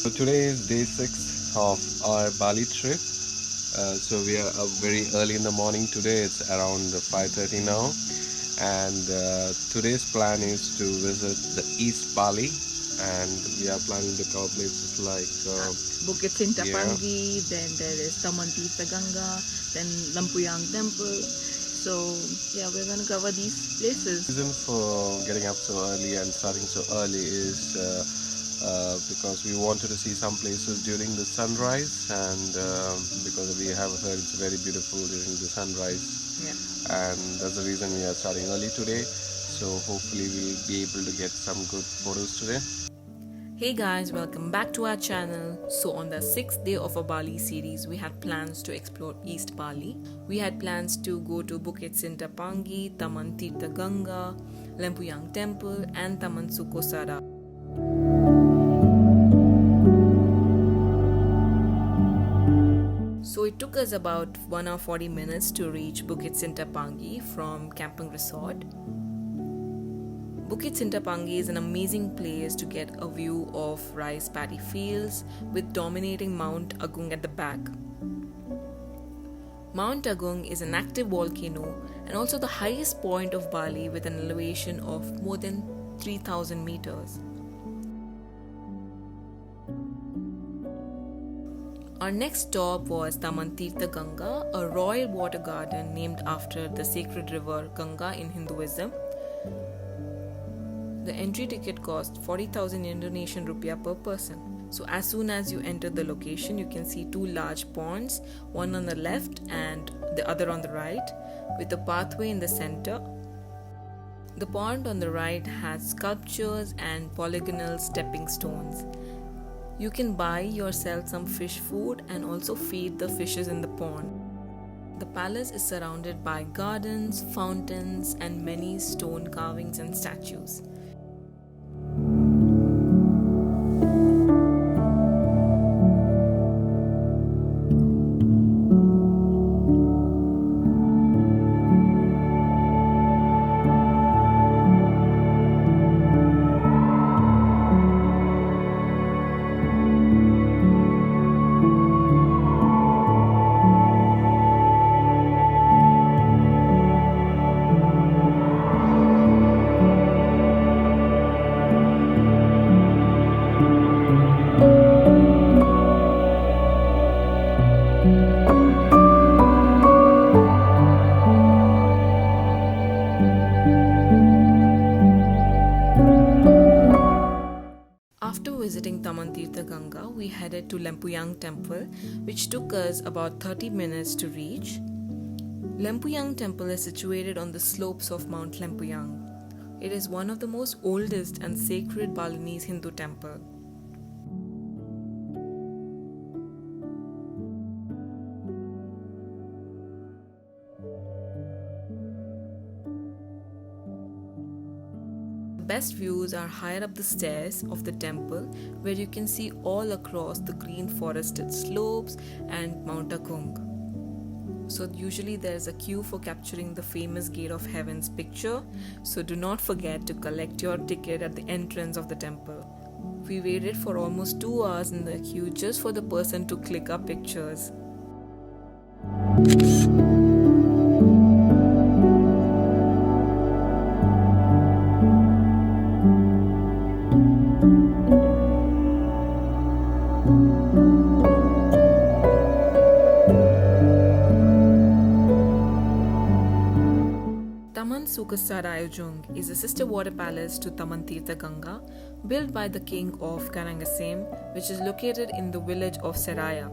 So today is day 6 of our Bali trip. So we are up very early in the morning today. It's around 5:30 now, and today's plan is to visit the East Bali, and we are planning to cover places like Bukit Sintapangi, then there is Taman Tirtha Ganga, then Lampuyang Temple. So yeah, we're gonna cover these places. The reason for getting up so early and starting so early is because we wanted to see some places during the sunrise, and because we have heard it's very beautiful during the sunrise. Yeah. And that's the reason we are starting early today. So hopefully we'll be able to get some good photos today. Hey guys, welcome back to our channel. So on the 6th day of our Bali series, we had plans to explore East Bali. We had plans to go to Bukit Sintapangi, Taman Tirtha Ganga, Lempuyang Temple and Taman Sukosara. So it took us about 1 hour 40 minutes to reach Bukit Sintapangi from Camping Resort. Bukit Sintapangi is an amazing place to get a view of rice paddy fields with dominating Mount Agung at the back. Mount Agung is an active volcano and also the highest point of Bali with an elevation of more than 3,000 meters. Our next stop was Taman Tirtha Ganga, a royal water garden named after the sacred river Ganga in Hinduism. The entry ticket cost 40,000 Indonesian rupiah per person. So as soon as you enter the location, you can see two large ponds, one on the left and the other on the right, with a pathway in the center. The pond on the right has sculptures and polygonal stepping stones. You can buy yourself some fish food and also feed the fishes in the pond. The palace is surrounded by gardens, fountains, and many stone carvings and statues. After visiting Taman Tirtha Ganga, we headed to Lempuyang Temple, which took us about 30 minutes to reach. Lempuyang Temple is situated on the slopes of Mount Lempuyang. It is one of the most oldest and sacred Balinese Hindu temple. The best views are higher up the stairs of the temple, where you can see all across the green forested slopes and Mount Agung. So usually there is a queue for capturing the famous Gate of Heaven's picture, so do not forget to collect your ticket at the entrance of the temple. We waited for almost 2 hours in the queue just for the person to click our pictures. Taman Sukosara Ayojung is a sister water palace to Taman Tirtha Ganga, built by the king of Karangasem, which is located in the village of Seraya.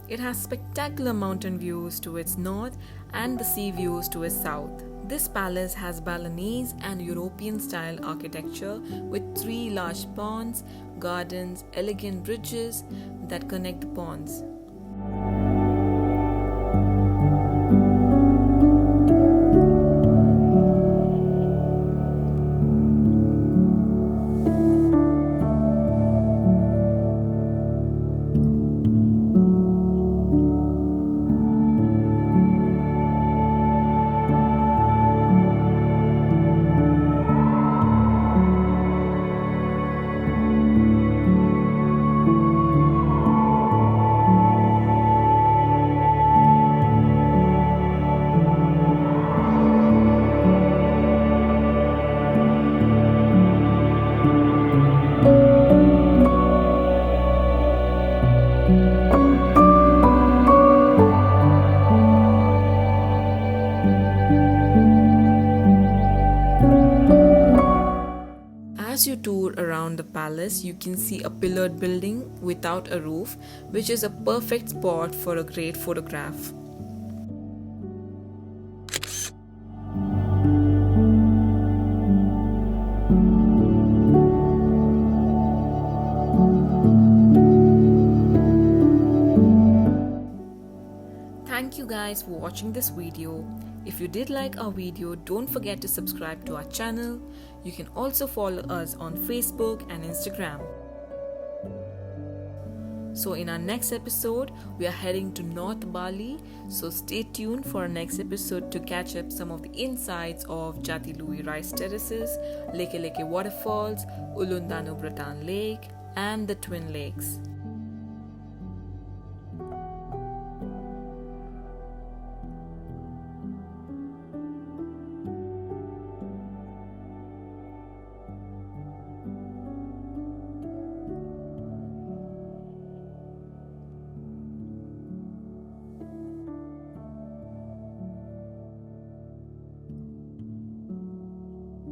It has spectacular mountain views to its north and the sea views to its south. This palace has Balinese and European style architecture with 3 large ponds, gardens, elegant bridges that connect the ponds. As you tour around the palace, you can see a pillared building without a roof, which is a perfect spot for a great photograph. Thank you guys for watching this video. If you did like our video, don't forget to subscribe to our channel. You can also follow us on Facebook and Instagram. So in our next episode, we are heading to North Bali. So stay tuned for our next episode to catch up some of the insights of Jatiluwi Rice Terraces, Leke Leke Waterfalls, Ulundanu Bratan Lake, and the Twin Lakes.